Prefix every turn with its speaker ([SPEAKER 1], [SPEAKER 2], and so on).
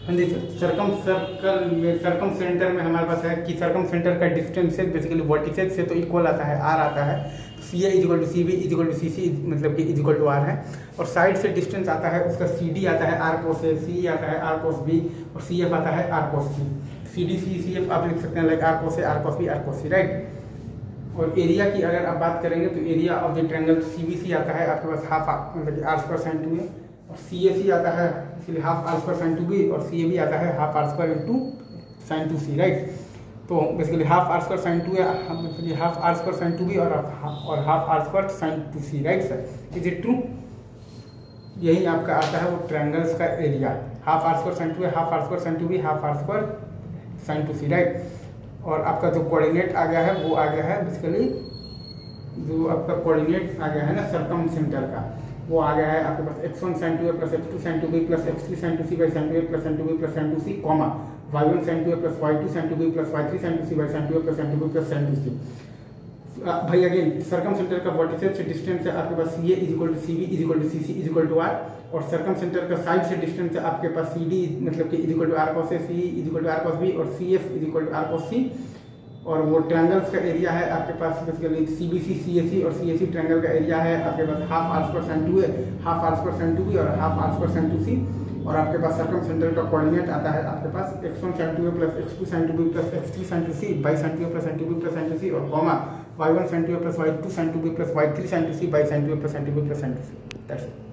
[SPEAKER 1] हाँ जी sir, circum centre में हमारे पास है कि सर्कम सेंटर का डिस्टेंस है बेसिकली वर्टिसेज से तो इक्वल आता है, आर आता है। C A equal to C B equal to C C मतलब कि इजिकल टू आर है। और साइड से डिस्टेंस आता है उसका सी डी आता है आर कोस ए, सी आता है आर कोस बी और सी एफ आता है R cos C. C D C F आप लिख सकते हैं like R cos A, R cos B, R cos C, right. और एरिया की अगर आप बात करेंगे तो area of the triangle C B C आता है आपके पास हाफ मतलब कि R square sine two A, और सी ए सी आता है इसलिए half R square sine two B, और सी ए बी आता है half R square into sine two C, right. तो basically half R square sine two है, half R square sine two B और half R square sine two C, right sir. Is it true? यही आपका आता है वो triangles का area. Half R square sine two है, half R square sine two B, half R square sine two C, right. और आपका जो कोऑर्डिनेट आ गया है वो आ गया है बेसिकली जो आपका कोऑर्डिनेट आ गया है ना सर्कम सेंटर का, वो आ गया है आपके पास x1 sin 2a plus x2 sin 2b plus x3 sin 2c by sin 2a plus sin 2b plus sin 2c comma y1 sin 2a plus y2 sin 2b plus y3 sin 2c by sin 2a plus sin 2b plus sin 2c। भाई again circumcentre का vertices से distance है आपके पास C A equal to C B equal to C C equal to are, और circumcentre का side से distance है आपके पास सी डी मतलब कि equal to R cos A, C equal to R cos B और C F equal to R cos C. और वो ट्रायंगल्स का एरिया है आपके पास basically C B C, C A सी और सी ए सी ट्रायंगल का एरिया है आपके पास half R square sine two A, half R square sine two B और half R square sine two C. और आपके पास सर्कम सेंटर का कोऑर्डिनेट आता है आपके पास x1 sin 2a plus x2 sin 2b plus x3 sin 2c by sin 2a plus sin 2b plus sin 2c और comma y1 sin 2a plus y2 sin 2b plus y3 sin 2c by sin 2a plus sin 2b plus sin 2c। That's it.